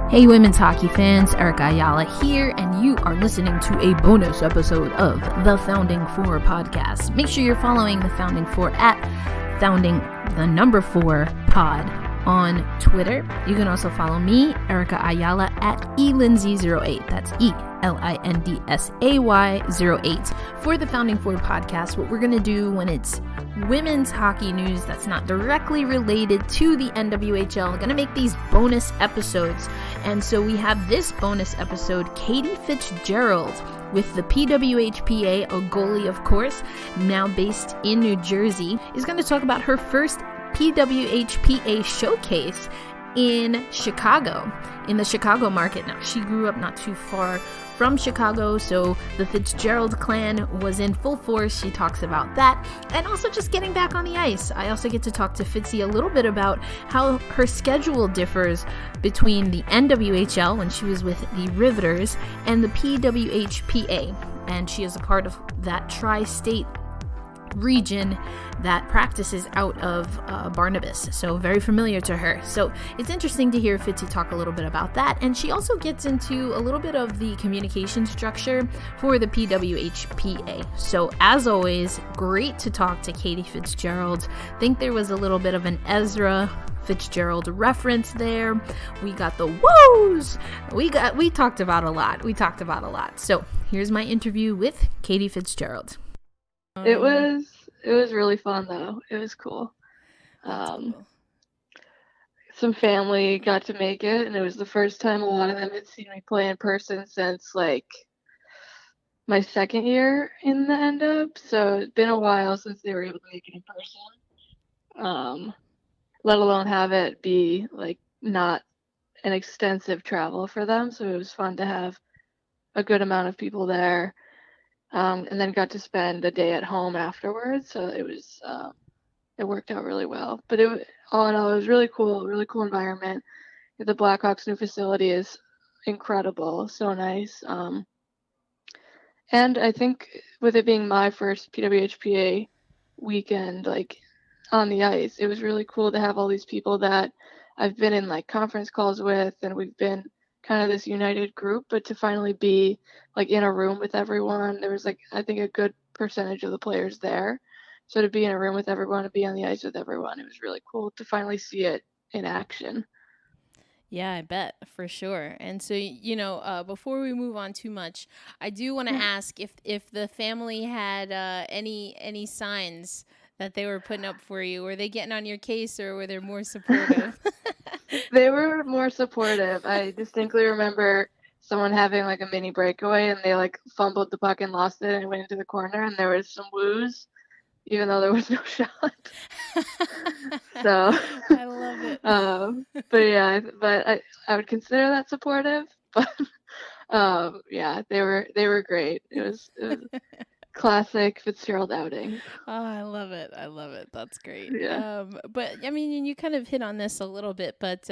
Hey women's hockey fans, Erica Ayala here, and you are listening to a bonus episode of the Founding Four podcast. Make sure you're following the Founding Four at Founding4Pod on Twitter. You can also follow me, Erica Ayala, at elindsay08. That's ELINDSAY08. For the Founding Four podcast, what we're going to do when it's women's hockey news that's not directly related to the NWHL, going to make these bonus episodes. And so we have this bonus episode, Katie Fitzgerald with the PWHPA, a goalie, of course, now based in New Jersey, is going to talk about her first PWHPA showcase in Chicago, in the Chicago market. Now, she grew up not too far from Chicago, so the Fitzgerald clan was in full force. She talks about that, and also just getting back on the ice. I also get to talk to Fitzy a little bit about how her schedule differs between the NWHL, when she was with the Riveters, and the PWHPA, and she is a part of that tri-state region that practices out of Barnabas, so very familiar to her. So it's interesting to hear Fitzy talk a little bit about that, and she also gets into a little bit of the communication structure for the PWHPA. So as always, great to talk to Katie Fitzgerald. Think there was a little bit of an Ezra Fitzgerald reference there. We got the woos. We talked about a lot. So here's my interview with Katie Fitzgerald. It was really fun though. It was cool. Cool. Some family got to make it, and it was the first time a lot of them had seen me play in person since like my second year in the NW. So it's been a while since they were able to make it in person. Let alone have it be like not an extensive travel for them. So it was fun to have a good amount of people there. And then got to spend a day at home afterwards, so it was it worked out really well. But all in all, it was really cool environment. The Blackhawks' new facility is incredible, so nice. And I think with it being my first PWHPA weekend, like on the ice, it was really cool to have all these people that I've been in like conference calls with, and we've been kind of this united group, but to finally be like in a room with everyone, there was like I think a good percentage of the players there, so to be in a room with everyone, to be on the ice with everyone, it was really cool to finally see it in action. Yeah, I bet, for sure. And so, before we move on too much, I do want to ask if the family had any signs that they were putting up for you. Were they getting on your case, or were they more supportive? They were more supportive. I distinctly remember someone having like a mini breakaway, and they like fumbled the puck and lost it, and it went into the corner, and there was some woos, even though there was no shot. So I love it. But I would consider that supportive. But yeah, they were great. It was classic Fitzgerald outing. Oh, I love it. That's great. Yeah. But I mean, you kind of hit on this a little bit, but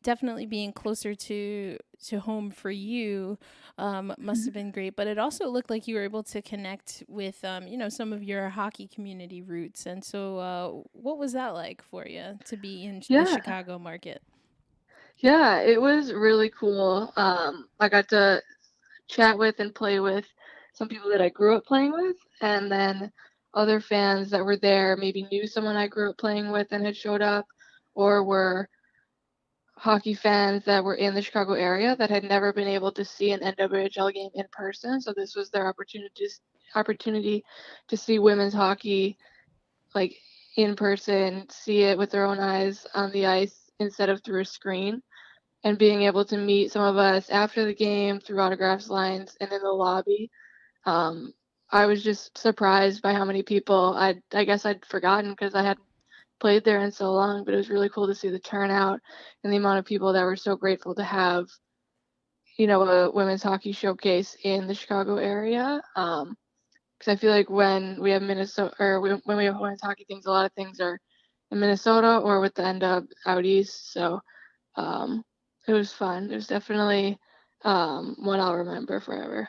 definitely being closer to home for you must have been great. But it also looked like you were able to connect with some of your hockey community roots. And so what was that like for you to be in the Chicago market? Yeah, it was really cool. I got to chat with and play with some people that I grew up playing with, and then other fans that were there maybe knew someone I grew up playing with and had showed up, or were hockey fans that were in the Chicago area that had never been able to see an NWHL game in person. So this was their opportunity to see women's hockey like in person, see it with their own eyes on the ice instead of through a screen. And being able to meet some of us after the game through autographs lines and in the lobby. I was just surprised by how many people I guess I'd forgotten because I hadn't played there in so long, but it was really cool to see the turnout and the amount of people that were so grateful to have, a women's hockey showcase in the Chicago area. Because I feel like when we have Minnesota, or when we have women's hockey things, a lot of things are in Minnesota or with the end up out east. So it was fun. It was definitely one I'll remember forever.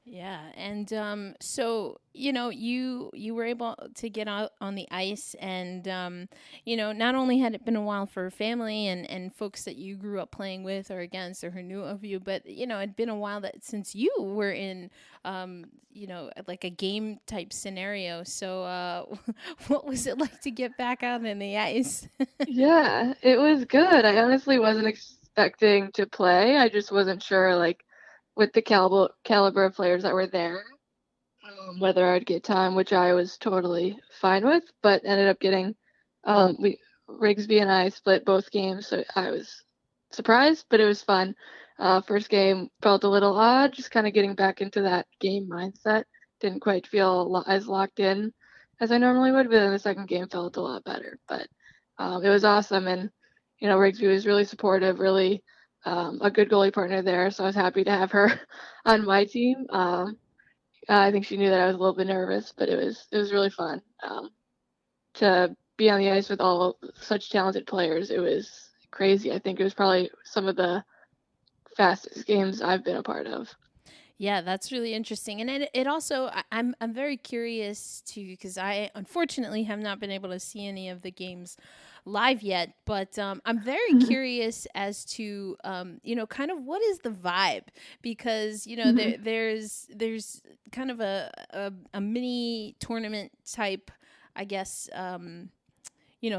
Yeah, and so you were able to get out on the ice, and not only had it been a while for family and folks that you grew up playing with or against or who knew of you, but it'd been a while that since you were in like a game type scenario. So what was it like to get back out on the ice? Yeah, it was good. I honestly wasn't expecting to play. I just wasn't sure, like, with the caliber of players that were there, whether I'd get time, which I was totally fine with, but ended up getting, we Rigsby and I split both games, so I was surprised, but it was fun. First game felt a little odd, just kind of getting back into that game mindset. Didn't quite feel as locked in as I normally would, but then the second game felt a lot better. But it was awesome, and Rigsby was really supportive, really a good goalie partner there, so I was happy to have her on my team. I think she knew that I was a little bit nervous, but it was really fun to be on the ice with all such talented players. It was crazy. I think it was probably some of the fastest games I've been a part of. Yeah, that's really interesting, and it also I'm very curious to because I unfortunately have not been able to see any of the games live yet, but I'm very curious as to kind of what is the vibe because Mhm. there's kind of a mini tournament type, I guess,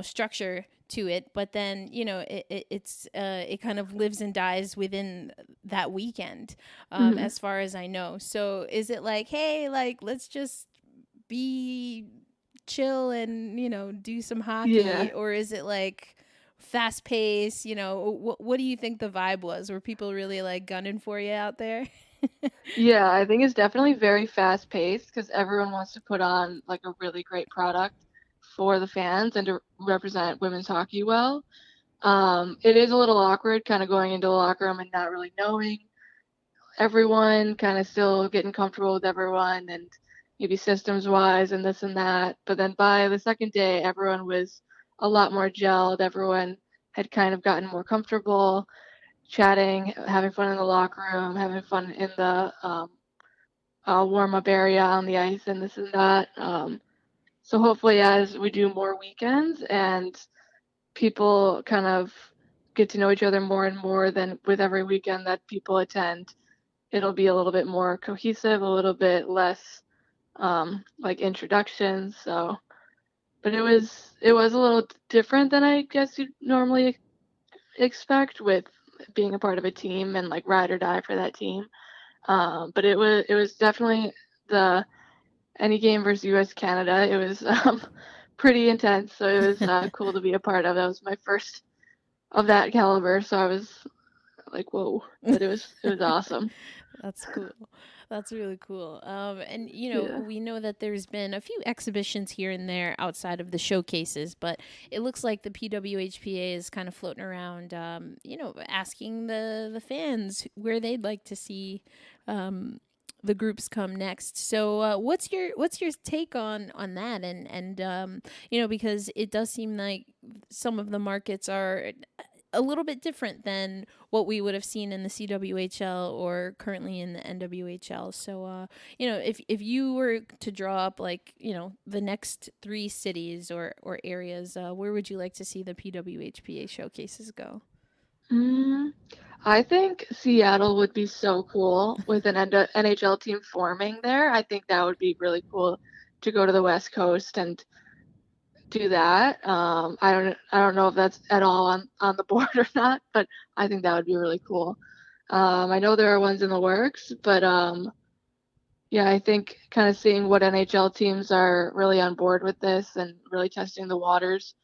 structure to it, but then it kind of lives and dies within that weekend, Mhm. as far as I know. So is it like, hey, like let's just be chill and do some Yeah. hockey, or is it like fast pace? What do you think the vibe was? Were people really like gunning for you out there? Yeah, I think it's definitely very fast paced because everyone wants to put on like a really great product for the fans and to represent women's hockey well. It is a little awkward kind of going into the locker room and not really knowing everyone, kind of still getting comfortable with everyone and maybe systems wise and this and that. But then by the second day, everyone was a lot more gelled. Everyone had kind of gotten more comfortable chatting, having fun in the locker room, having fun in the warm up area on the ice and this and that. So hopefully, as we do more weekends and people kind of get to know each other more and more, than with every weekend that people attend, it'll be a little bit more cohesive, a little bit less like introductions. So, but it was a little different than I guess you'd normally expect with being a part of a team and like ride or die for that team. But it was definitely the any game versus U.S. Canada. It was pretty intense, so it was cool to be a part of. That was my first of that caliber, so I was like, whoa! But it was awesome. That's cool. That's really cool. And Yeah. we know that there's been a few exhibitions here and there outside of the showcases, but it looks like the PWHPA is kind of floating around, asking the fans where they'd like to see the groups come next. So, what's your take on that? And because it does seem like some of the markets are a little bit different than what we would have seen in the CWHL or currently in the NWHL. So, if you were to draw up like the next three cities or areas, where would you like to see the PWHPA showcases go? Mm, I think Seattle would be so cool with an NHL team forming there. I think that would be really cool to go to the West Coast and do that. I don't know if that's at all on the board or not, but I think that would be really cool. I know there are ones in the works, but yeah, I think kind of seeing what NHL teams are really on board with this and really testing the waters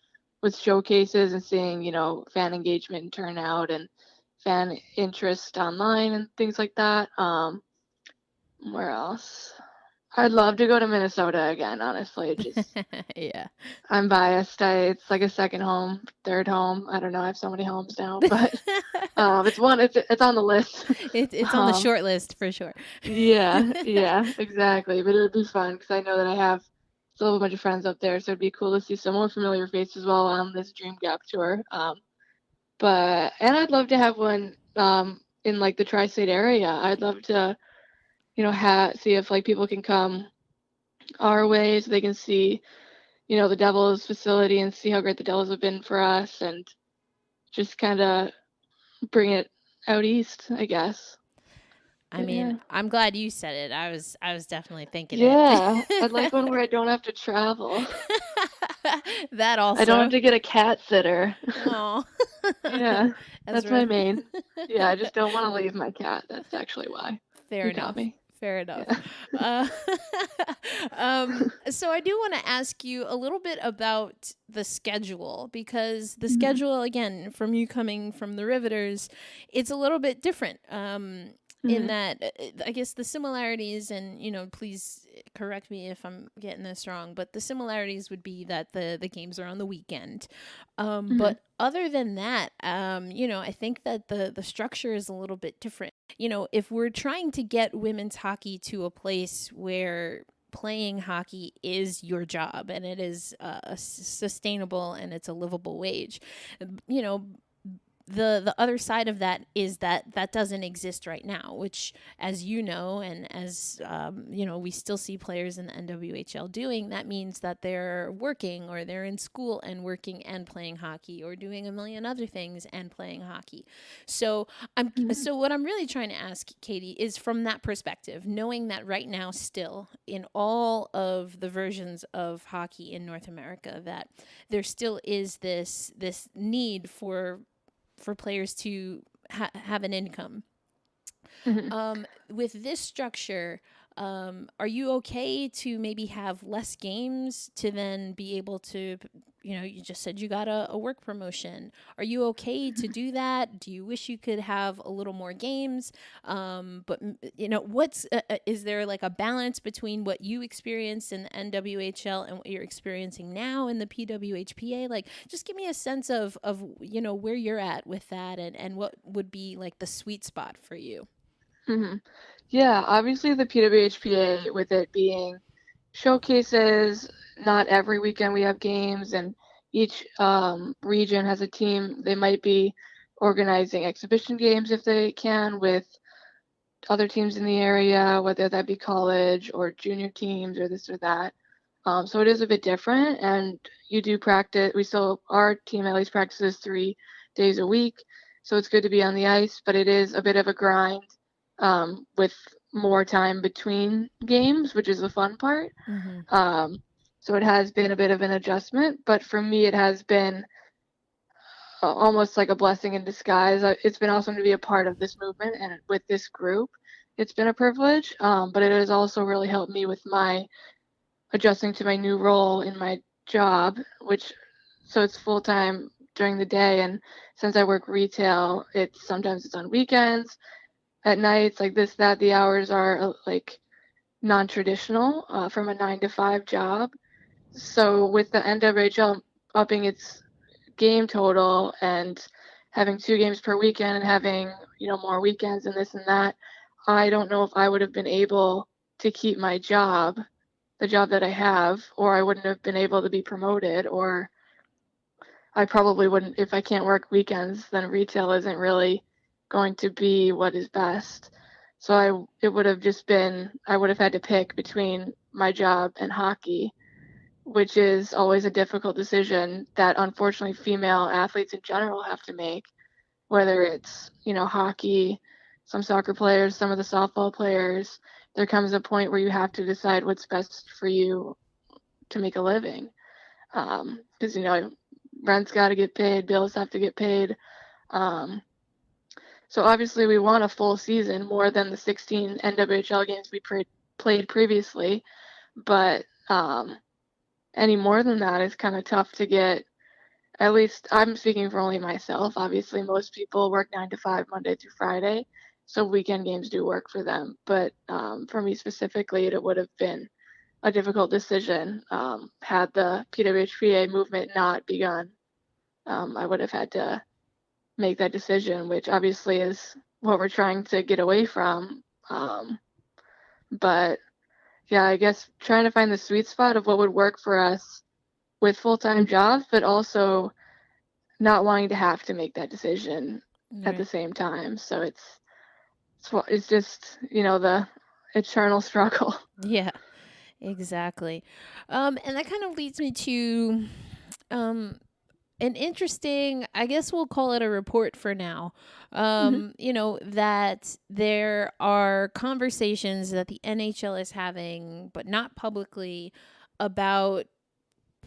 with showcases and seeing, fan engagement and turnout and fan interest online and things like that. Where else? I'd love to go to Minnesota again, honestly. Yeah. I'm biased. It's like a second home, third home. I don't know. I have so many homes now, but it's on the list. It's on the Um, short list for sure. yeah, yeah, exactly. But it would be fun because I know that I have still a bunch of friends up there, so it'd be cool to see some more familiar faces while on this Dream Gap tour. And I'd love to have one in like the tri-state area. I'd love to see if like people can come our way so they can see, the Devils facility and see how great the Devils have been for us and just kind of bring it out east, I guess. I But mean, yeah. I'm glad you said it. I was definitely thinking Yeah, I'd like it. one where I don't have to travel. That I don't have also. to get a cat sitter. Oh. Yeah, That's that's my right. main. Yeah, I just don't want to leave my cat. That's actually why Fair you got enough. me. Fair enough. Yeah. Uh, so I do want to ask you a little bit about the schedule, because the Mhm. schedule, again, from you coming from the Riveters, it's a little bit different. In Mhm. that, I guess the similarities, and please correct me if I'm getting this wrong, but the similarities would be that the games are on the weekend. Mhm. But other than that, I think that the structure is a little bit different. If we're trying to get women's hockey to a place where playing hockey is your job and it is sustainable and it's a livable wage, you know, the other side of that is that doesn't exist right now, which, as you know, and as we still see players in the NWHL doing. That means that they're working, or they're in school and working and playing hockey, or doing a million other things and playing hockey. So Mhm. so what I'm really trying to ask, Katie, is from that perspective, knowing that right now, still in all of the versions of hockey in North America, that there still is this need for players to have an income. Mhm. With this structure, are you okay to maybe have less games to then be able to, you just said you got a work promotion. Are you okay to do that? Do you wish you could have a little more games? But, is there like a balance between what you experienced in the NWHL and what you're experiencing now in the PWHPA? Like, just give me a sense of where you're at with that, and what would be like the sweet spot for you. Mhm. Yeah, obviously the PWHPA, with it being showcases, not every weekend we have games, and each region has a team. They might be organizing exhibition games if they can with other teams in the area, whether that be college or junior teams or this or that. So it is a bit different, and you do practice. Our team at least practices 3 days a week, so it's good to be on the ice, but it is a bit of a grind with more time between games, which is the fun part. Mm-hmm. Um, so it has been a bit of an adjustment, but for me, it has been almost like a blessing in disguise. It's been awesome to be a part of this movement and with this group. It's been a privilege, but it has also really helped me with my adjusting to my new role in my job, so it's full time during the day, and since I work retail, it's on weekends, at nights, like this, that. The hours are like non-traditional from a 9 to 5 job. So with the NWHL upping its game total and having 2 games per weekend and having more weekends and this and that, I don't know if I would have been able to keep my job, the job that I have, or I wouldn't have been able to be promoted, or I probably wouldn't. If I can't work weekends, then retail isn't really going to be what is best. So it would have just been, I would have had to pick between my job and hockey, which is always a difficult decision that unfortunately female athletes in general have to make, whether it's, hockey, some soccer players, some of the softball players. There comes a point where you have to decide what's best for you to make a living. Because, rent's got to get paid, bills have to get paid. Um, so obviously we want a full season, more than the 16 NWHL games we played previously, but any more than that is kind of tough to get. At least I'm speaking for only myself. Obviously, most people work 9 to 5 Monday through Friday, so weekend games do work for them. But for me specifically, it would have been a difficult decision had the PWHPA movement not begun. I would have had to make that decision, which obviously is what we're trying to get away from. But yeah, I guess trying to find the sweet spot of what would work for us with full-time jobs, but also not wanting to have to make that decision at the Right. same time. So it's just, eternal struggle. Yeah, exactly. And that kind of leads me to um, an interesting, I guess we'll call it a report for now. Mhm. That there are conversations that the NHL is having, but not publicly, about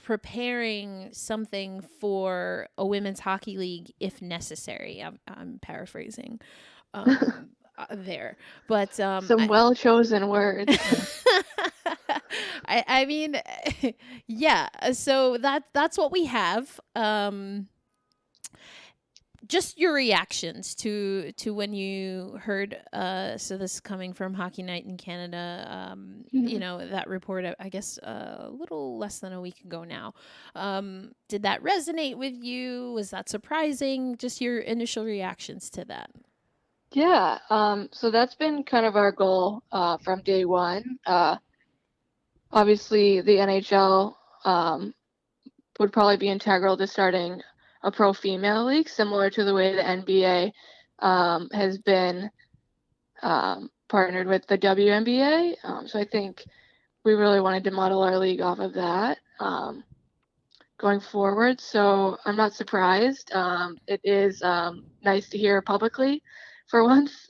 preparing something for a women's hockey league if necessary. I'm paraphrasing there, but Some well chosen words. I mean, yeah. So that's what we have. Just your reactions to when you heard. So this is coming from Hockey Night in Canada. Mhm. That report. I guess a little less than a week ago now. Did that resonate with you? Was that surprising? Just your initial reactions to that. Yeah, so that's been kind of our goal from day one. Obviously, the NHL would probably be integral to starting a pro female league, similar to the way the NBA has been partnered with the WNBA. So I think we really wanted to model our league off of that going forward. So I'm not surprised. It is nice to hear publicly for once.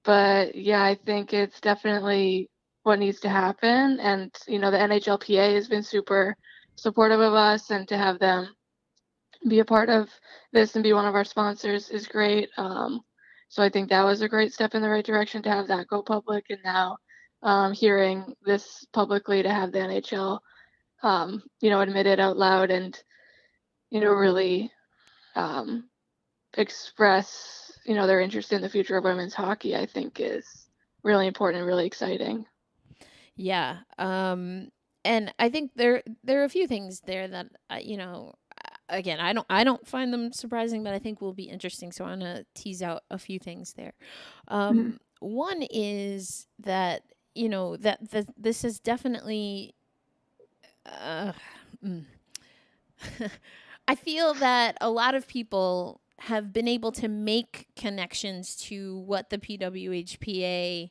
But yeah, I think it's definitely what needs to happen. And, the NHLPA has been super supportive of us, and to have them be a part of this and be one of our sponsors is great. So I think that was a great step in the right direction to have that go public. And now hearing this publicly, to have the NHL, admit it out loud and, really express, their interest in the future of women's hockey, I think is really important and really exciting. Yeah. And I think there are a few things there that again, I don't find them surprising, but I think will be interesting. So I'm gonna tease out a few things there. Mhm. One is that that this is definitely. Uh, mm. I feel that a lot of people have been able to make connections to what the PWHPA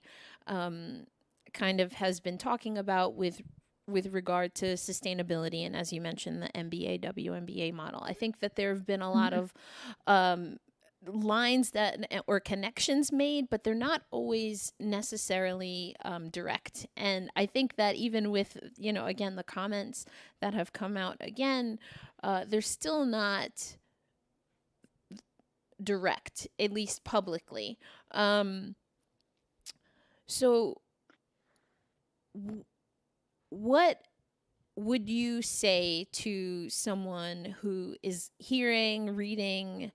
kind of has been talking about with regard to sustainability, and as you mentioned, the NBA WNBA model. I think that there have been a lot Mhm. of lines that or connections made, but they're not always necessarily direct. And I think that even with again the comments that have come out again, they're still not direct, at least publicly. So what would you say to someone who is hearing, reading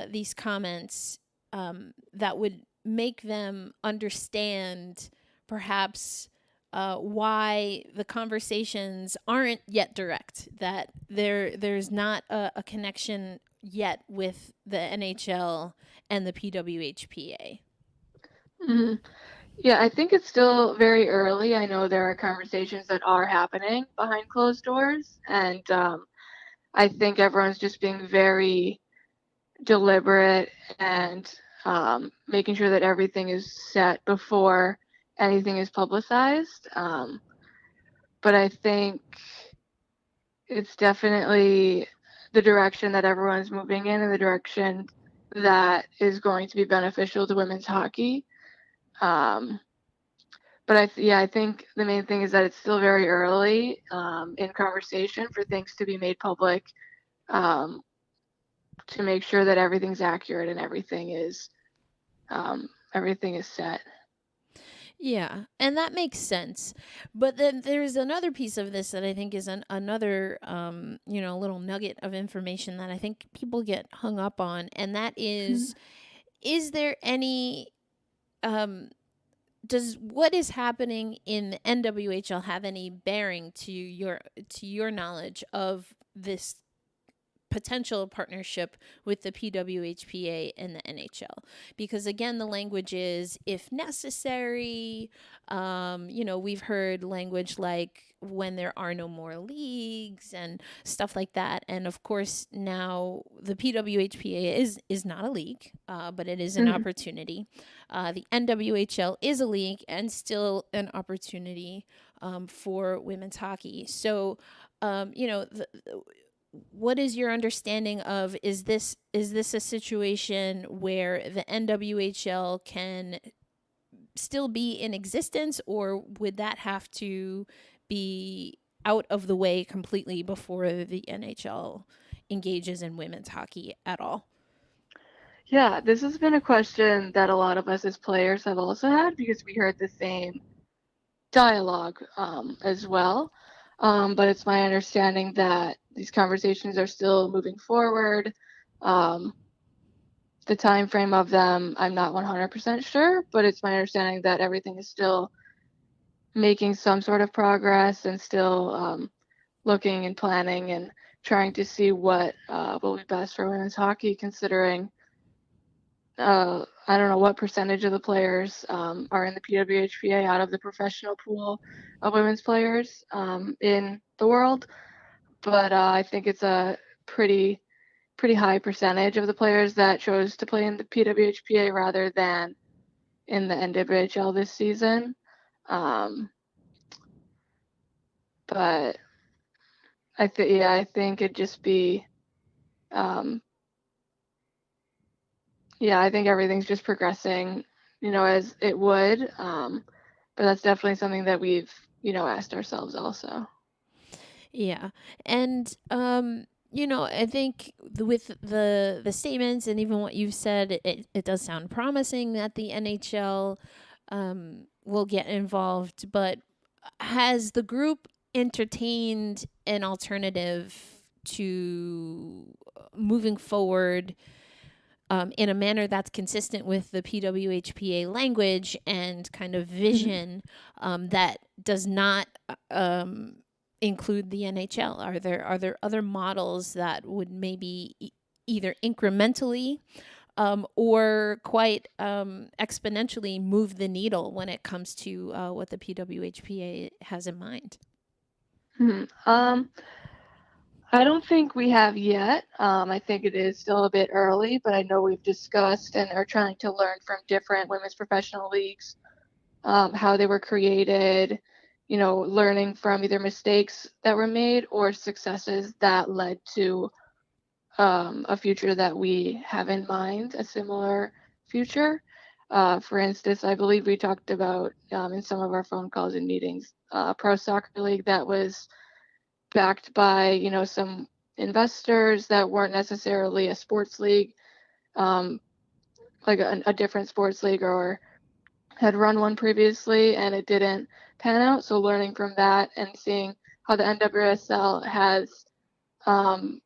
these comments that would make them understand perhaps why the conversations aren't yet direct, that there's not a connection yet with the NHL and the PWHPA? Mhm. Yeah, I think it's still very early. I know there are conversations that are happening behind closed doors, and I think everyone's just being very deliberate and making sure that everything is set before anything is publicized. But I think it's definitely the direction that everyone's moving in, and the direction that is going to be beneficial to women's hockey. Um, but I think the main thing is that it's still very early in conversation for things to be made public, um, to make sure that everything's accurate and everything is set. Yeah, and that makes sense. But then there's another piece of this that I think is another, little nugget of information that I think people get hung up on, and that Mhm. is there any, um, does what is happening in the NWHL have any bearing to your knowledge of this potential partnership with the PWHPA and the NHL. Because again, the language is if necessary. We've heard language like when there are no more leagues and stuff like that. And of course, now the PWHPA is not a league, but it is an Mm-hmm. opportunity. The NWHL is a league and still an opportunity for women's hockey. So, what is your understanding of is this a situation where the NWHL can still be in existence, or would that have to be out of the way completely before the NHL engages in women's hockey at all? Yeah, this has been a question that a lot of us as players have also had because we heard the same dialogue as well. But it's my understanding that these conversations are still moving forward. Um, the time frame of them, I'm not 100% sure, but it's my understanding that everything is still making some sort of progress and still looking and planning and trying to see what will be best for women's hockey, considering I don't know what percentage of the players are in the PWHPA out of the professional pool of women's players in the world, but I think it's a pretty high percentage of the players that chose to play in the PWHPA rather than in the NWHL this season. Um, but I think it'd just be um, I think everything's just progressing, as it would. But that's definitely something that we've, asked ourselves also. Yeah. And I think with the statements and even what you've said, it does sound promising that the NHL will get involved, but has the group entertained an alternative to moving forward in a manner that's consistent with the PWHPA language and kind of Mhm. vision that does not include the NHL? Are there other models that would maybe either incrementally or quite exponentially move the needle when it comes to what the PWHPA has in mind? Mhm. I don't think we have yet. I think it is still a bit early, but I know we've discussed and are trying to learn from different women's professional leagues, how they were created, learning from either mistakes that were made or successes that led to a future that we have in mind, a similar future. For instance, I believe we talked about in some of our phone calls and meetings, a pro soccer league that was backed by, some investors that weren't necessarily a sports league, um, like a different sports league, or had run one previously and it didn't pan out. So learning from that and seeing how the NWSL has um,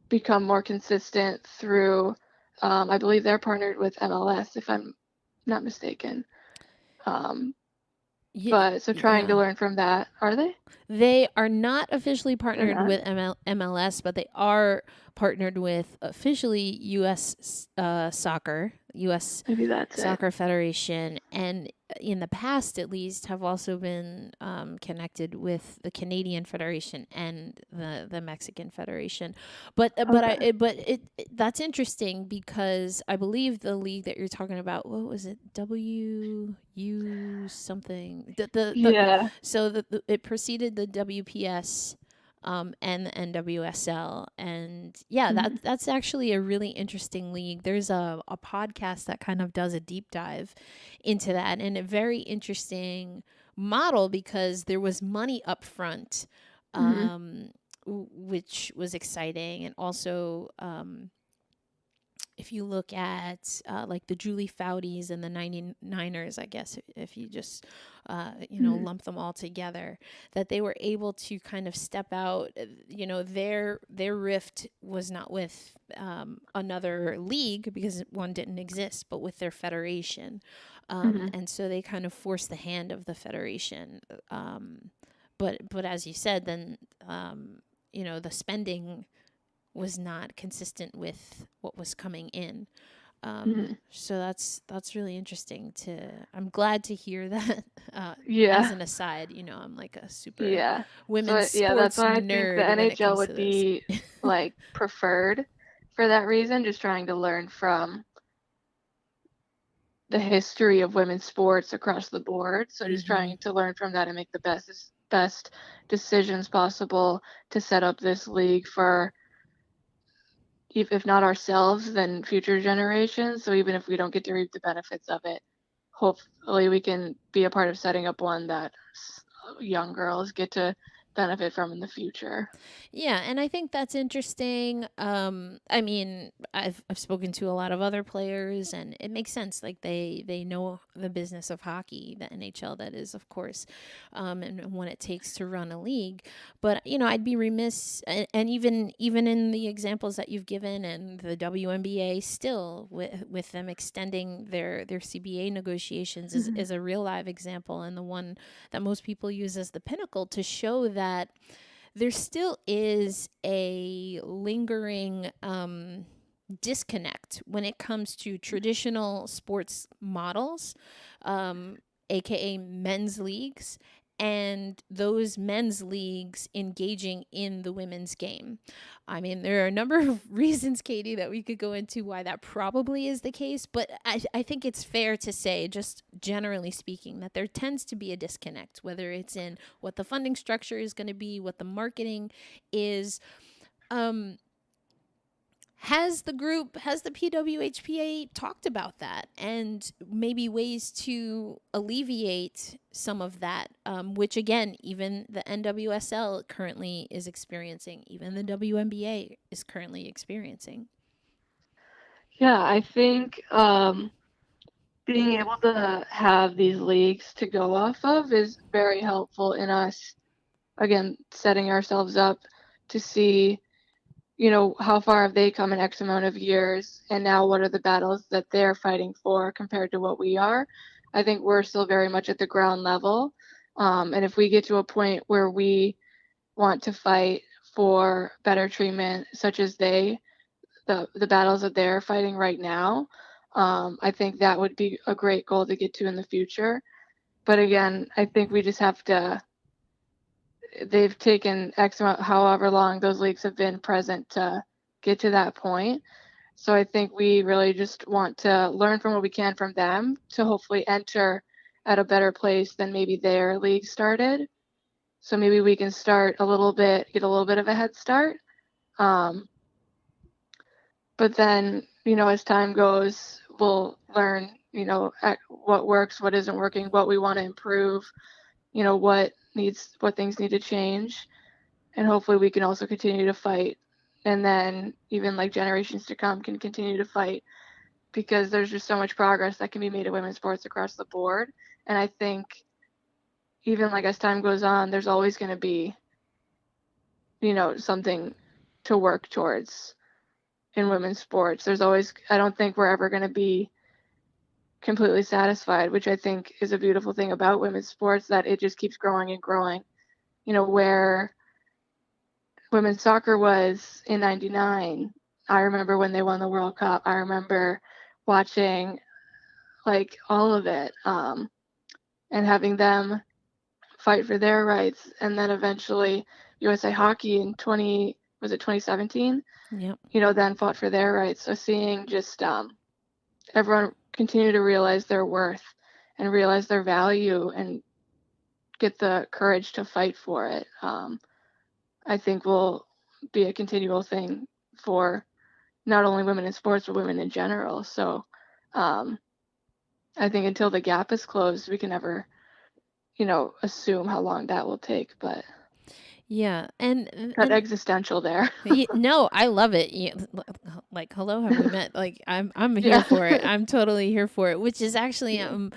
become more consistent through, I believe they're partnered with MLS, if I'm not mistaken. Um, Yeah, but so trying to yeah. learn from that, are they? They are not officially They're partnered not. with MLS, but they are partnered with officially U.S. Soccer, U.S. Maybe that's it. Soccer Federation, and in the past, at least, have also been connected with the Canadian Federation and the Mexican Federation. Okay. But that's interesting because I believe the league that you're talking about, what was it, WU something, Yeah. so it preceded the WPS and the NWSL. And yeah, Mhm. that's actually a really interesting league. There's a podcast that kind of does a deep dive into that, and a very interesting model because there was money up front, Mhm. which was exciting. And also, if you look at like the Julie Foudies and the 99ers, I guess if you just Mhm. lump them all together, that they were able to kind of step out. Their rift was not with another league because one didn't exist, but with their federation, Mhm. and so they kind of forced the hand of the federation. But as you said, then the spending was not consistent with what was coming in. Mhm. So that's really interesting I'm glad to hear that. As Yeah. an aside, I'm like a super Yeah. women's So yeah, that's sports why I think the nerd when it NHL comes to would this. be like preferred for that reason, just trying to learn from the history of women's sports across the board. So just Hmm. trying to learn from that and make the best decisions possible to set up this league for, if not ourselves, then future generations. So even if we don't get to reap the benefits of it, hopefully we can be a part of setting up one that young girls get to benefit from in the future. Yeah, and I think that's interesting. I mean, I've spoken to a lot of other players, and it makes sense. Like they know the business of hockey, the NHL, that is, of course, and what it takes to run a league. But I'd be remiss, and even in the examples that you've given, and the WNBA, still with them extending their CBA negotiations is a real live example, and the one that most people use as the pinnacle to show that there still is a lingering disconnect when it comes to traditional sports models, um, aka men's leagues, and those men's leagues engaging in the women's game. I mean, there are a number of reasons, Katie, that we could go into why that probably is the case, but I think it's fair to say, just generally speaking, that there tends to be a disconnect, whether it's in what the funding structure is going to be, what the marketing is. Um, has the PWHPA talked about that and maybe ways to alleviate some of that, which again, even the NWSL currently is experiencing, even the WNBA is currently experiencing? Yeah, I think being able to have these leagues to go off of is very helpful in us, again, setting ourselves up to see, how far have they come in X amount of years, and now what are the battles that they're fighting for compared to what we are. I think we're still very much at the ground level. And if we get to a point where we want to fight for better treatment, such as the battles that they're fighting right now, I think that would be a great goal to get to in the future. But again, I think we just have to. They've taken X amount, however long those leagues have been present to get to that point. So I think we really just want to learn from what we can from them to hopefully enter at a better place than maybe their league started. So maybe we can start a little bit, get a little bit of a head start. Um, but then, as time goes, we'll learn, what works, what isn't working, what we want to improve, what things need to change. And hopefully we can also continue to fight. And then even like generations to come can continue to fight, because there's just so much progress that can be made in women's sports across the board. And I think even like as time goes on, there's always going to be, something to work towards in women's sports. I don't think we're ever going to be completely satisfied, which I think is a beautiful thing about women's sports, that it just keeps growing and growing. Where women's soccer was in 99, I remember when they won the World Cup. I remember watching like all of it, and having them fight for their rights. And then eventually USA Hockey in 2017, Yep. then fought for their rights. So seeing just everyone continue to realize their worth and realize their value and get the courage to fight for it, I think will be a continual thing for not only women in sports, but women in general. So um, I think until the gap is closed, we can never, assume how long that will take, but Yeah, got existential there. no, I love it. Like, hello, have we met? Like, I'm here Yeah. for it. I'm totally here for it. Which is actually, Yeah.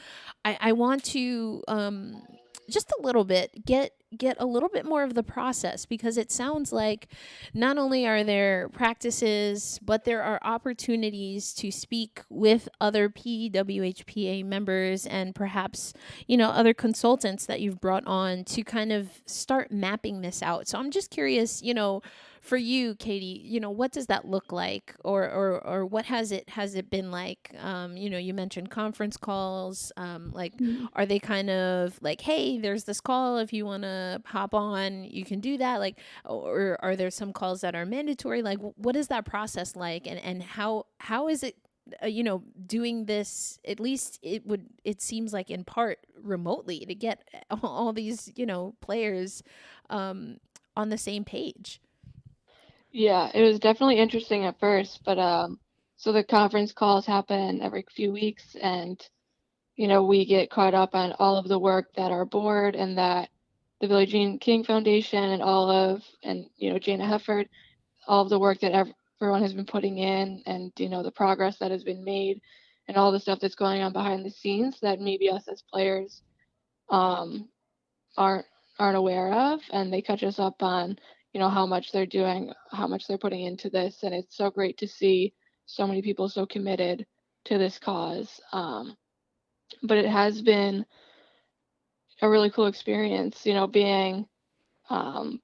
I want to just a little bit get a little bit more of the process, because it sounds like not only are there practices, but there are opportunities to speak with other PWHPA members, and perhaps other consultants that you've brought on to kind of start mapping this out. So I'm just curious, for you, Katie, what does that look like, or what has it been like? You mentioned conference calls. Like, Mhm. are they kind of like, hey, there's this call, if you want to hop on, you can do that, like, or are there some calls that are mandatory? Like, what is that process like, and how is it, doing this, at least it seems like in part remotely, to get all these, players um on the same page. Yeah, it was definitely interesting at first, but so the conference calls happen every few weeks, and we get caught up on all of the work that our board and that the Billie Jean King Foundation and Jana Hefford, all of the work that everyone has been putting in, and the progress that has been made, and all the stuff that's going on behind the scenes that maybe us as players um, aren't aren't aware of, and they catch us up on how much they're doing, how much they're putting into this, and it's so great to see so many people so committed to this cause. But it has been a really cool experience, being um,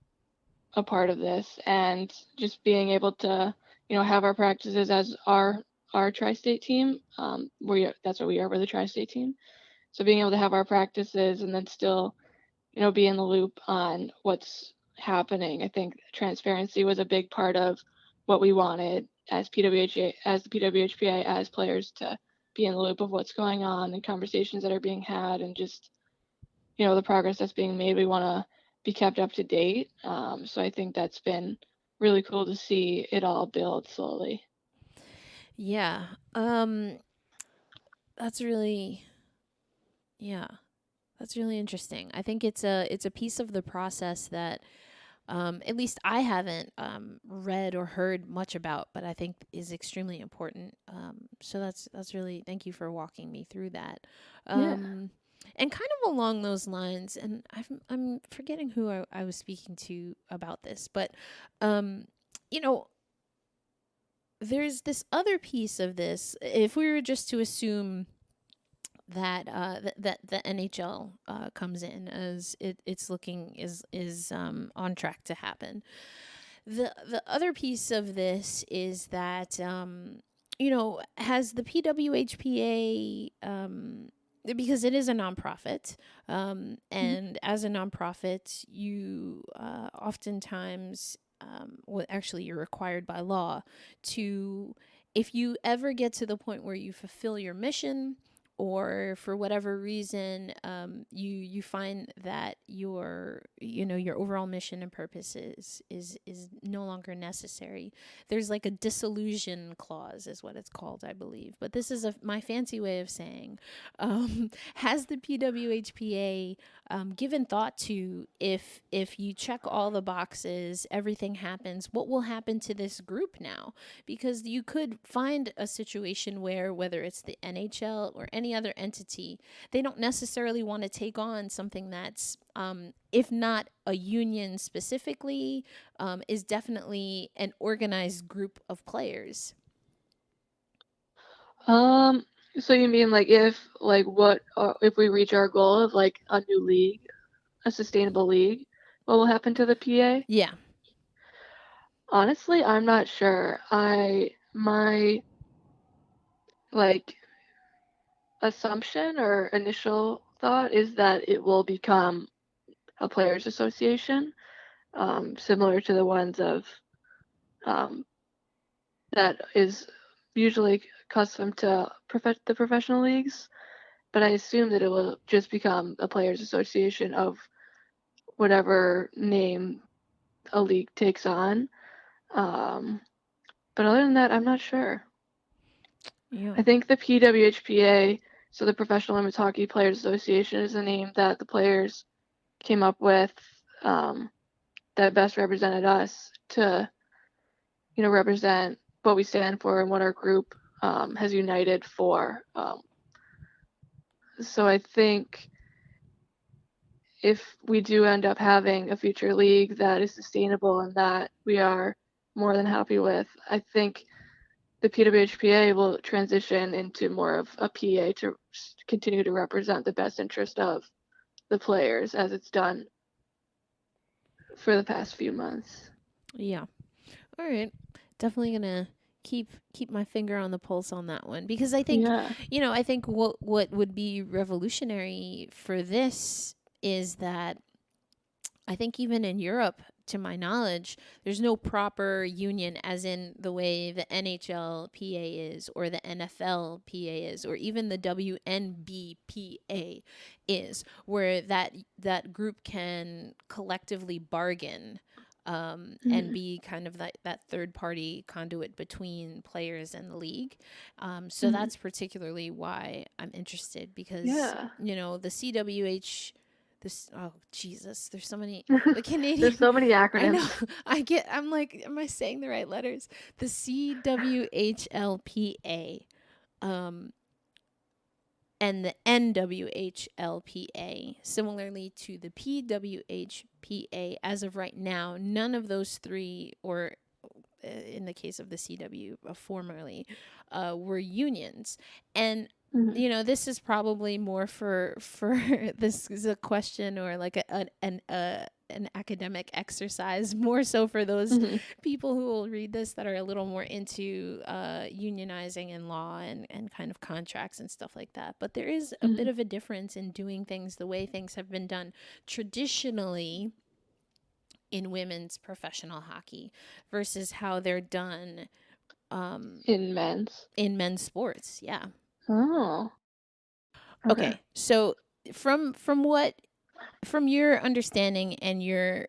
a part of this, and just being able to have our practices as our tri-state team. That's what we are. We're the tri-state team. So being able to have our practices and then still be in the loop on what's happening. I think transparency was a big part of what we wanted as PWHA, as the PWHPA, as players, to be in the loop of what's going on and conversations that are being had, and just the progress that's being made. We want to be kept up to date. So I think that's been really cool to see it all build slowly. Yeah. That's really, yeah, that's really interesting. I think it's a piece of the process that, at least I haven't read or heard much about, but I think is extremely important. So that's really, thank you for walking me through that. Yeah. And kind of along those lines, and I'm forgetting who I was speaking to about this, but um, you know, there's this other piece of this. If we were just to assume that that the NHL comes in, as it's looking is on track to happen. The other piece of this is that, has the PWHPA, because it is a nonprofit, Mhm. and as a nonprofit, you oftentimes, well, actually, you're required by law to, if you ever get to the point where you fulfill your mission, or for whatever reason, you find that your overall mission and purpose is no longer necessary. There's like a dissolution clause, is what it's called, I believe. But this is my fancy way of saying, has the PWHPA given thought to, if you check all the boxes, everything happens, what will happen to this group now? Because you could find a situation where, whether it's the NHL or any other entity, they don't necessarily want to take on something that's, if not a union specifically, is definitely an organized group of players. Um, so you mean like if we reach our goal of like a new league, a sustainable league, what will happen to the PA? Yeah. Honestly, I'm not sure. My like assumption or initial thought is that it will become a players association, similar to the ones of um, that is usually accustomed to the professional leagues. But I assume that it will just become a players association of whatever name a league takes on. Um, but other than that, I'm not sure. Yeah. I think the PWHPA, so the Professional Women's Hockey Players Association, is a name that the players came up with, um, that best represented us to, represent what we stand for and what our group has united for. So I think if we do end up having a future league that is sustainable and that we are more than happy with, I think the PWHPA will transition into more of a PA to continue to represent the best interest of the players, as it's done for the past few months. Yeah. All right. Definitely gonna keep my finger on the pulse on that one, because I think I think what would be revolutionary for this is that I think even in Europe, to my knowledge, there's no proper union, as in the way the NHLPA is, or the NFLPA is, or even the WNBPA is, where that group can collectively bargain and be kind of that third party conduit between players and the league. So that's particularly why I'm interested, because the CWH. Oh Jesus! There's so many. The Canadian. There's so many acronyms. I know. I'm like, am I saying the right letters? The CWHLPA, and the NWHLPA, similarly to the PWHPA. As of right now, none of those three, or in the case of the CW, formerly, were unions, and. This is probably more for this is a question, or like an academic exercise, more so for those people who will read this that are a little more into unionizing and law and kind of contracts and stuff like that. But there is a bit of a difference in doing things the way things have been done traditionally in women's professional hockey versus how they're done in men's sports. Yeah. Oh. Okay. So from your understanding and your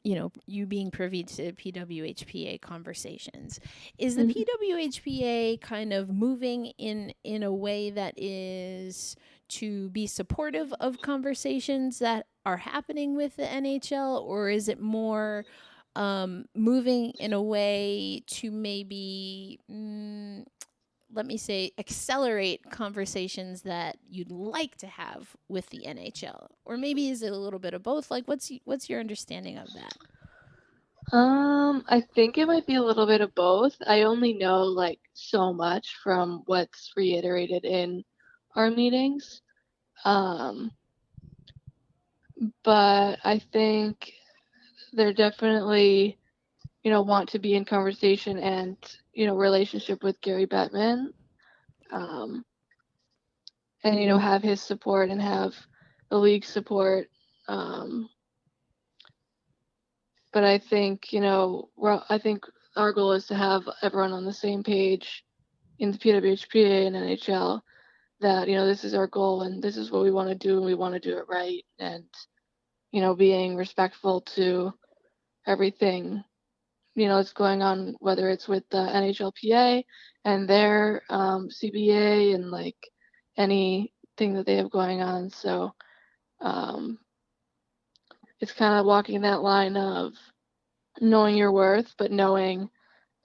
you being privy to PWHPA conversations, is the PWHPA kind of moving in a way that is to be supportive of conversations that are happening with the NHL, or is it more moving in a way to maybe let me say, accelerate conversations that you'd like to have with the NHL? Or maybe is it a little bit of both? Like, what's your understanding of that? I think it might be a little bit of both. I only know like so much from what's reiterated in our meetings. But I think they're definitely, want to be in conversation and, relationship with Gary Bettman, and, have his support and have the league's support. But I think, I think our goal is to have everyone on the same page in the PWHPA and NHL that, this is our goal and this is what we want to do and we want to do it right. And, being respectful to everything, that's going on, whether it's with the NHLPA and their CBA and like anything that they have going on. So it's kind of walking that line of knowing your worth, but knowing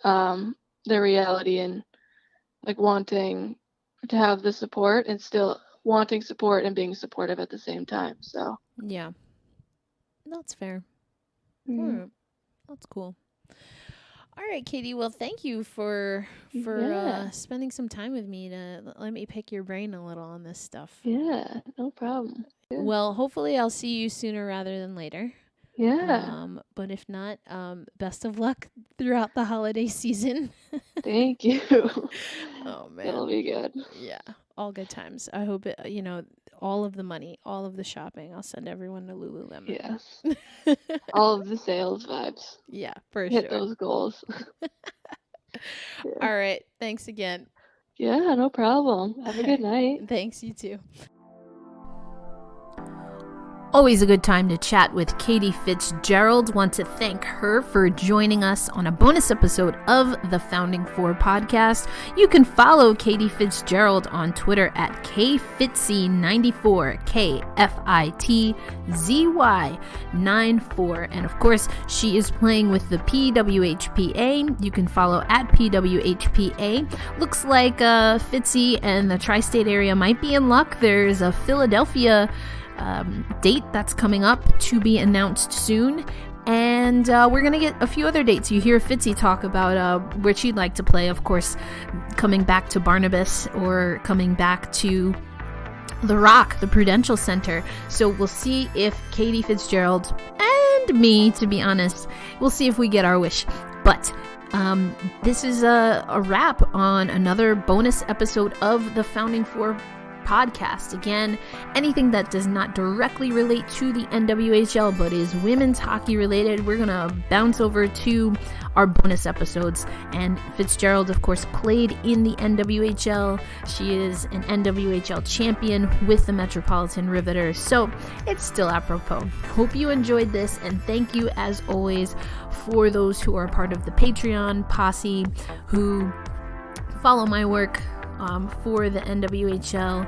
the reality and like wanting to have the support and still wanting support and being supportive at the same time. So yeah, that's fair. That's cool. All right, Katie. Well, thank you for spending some time with me to let me pick your brain a little on this stuff. Yeah, no problem. Yeah. Well, hopefully I'll see you sooner rather than later. Yeah. But if not, best of luck throughout the holiday season. Thank you. Oh man, it'll be good. Yeah, all good times. I hope it. All of the money, all of the shopping, I'll send everyone to Lululemon. Yes. All of the sales vibes. Yeah, for Hit those goals. Yeah. All right. Thanks again. Yeah, no problem. Have a good night. Thanks, you too. Always a good time to chat with Katie Fitzgerald. Want to thank her for joining us on a bonus episode of the Founding Four podcast. You can follow Katie Fitzgerald on Twitter at KFitzy94, KFITZY94. And of course, she is playing with the PWHPA. You can follow at PWHPA. Looks like Fitzy and the tri-state area might be in luck. There's a Philadelphia date that's coming up to be announced soon, and we're gonna get a few other dates. You hear Fitzy talk about where she'd like to play, of course, coming back to Barnabas or coming back to the Rock, the Prudential Center. So we'll see if Katie Fitzgerald and and me, to be honest. We'll see if we get our wish. But this is a wrap on another bonus episode of the Founding For podcast. Again, anything that does not directly relate to the NWHL but is women's hockey related, we're gonna bounce over to our bonus episodes. And Fitzgerald, of course, played in the NWHL. She is an NWHL champion with the Metropolitan Riveters, so it's still apropos. Hope you enjoyed this, and thank you as always for those who are part of the Patreon posse who follow my work for the NWHL,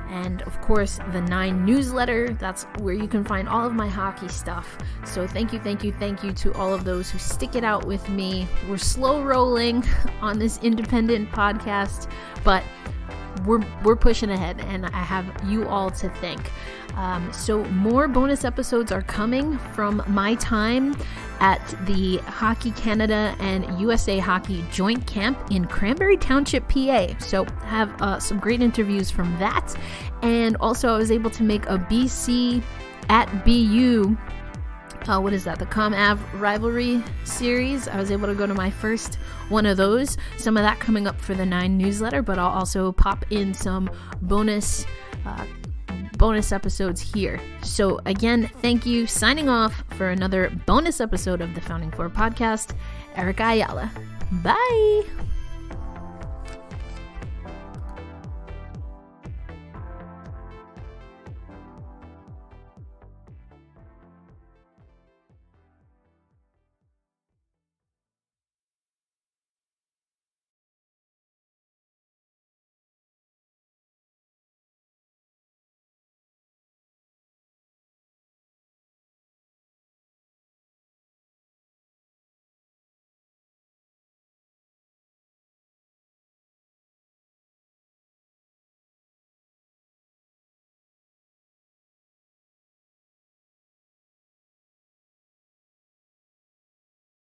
and of course the 9 newsletter. That's where you can find all of my hockey stuff. So thank you to all of those who stick it out with me. We're slow rolling on this independent podcast, but we're pushing ahead, and I have you all to thank. So more bonus episodes are coming from my time at the Hockey Canada and USA Hockey Joint Camp in Cranberry Township, PA. So have some great interviews from that. And also I was able to make a BC at BU, what is that? The ComAv rivalry series. I was able to go to my first one of those. Some of that coming up for the 9 newsletter, but I'll also pop in some bonus episodes here. So again, thank you. Signing off for another bonus episode of the Founding For podcast, Erica Ayala. Bye.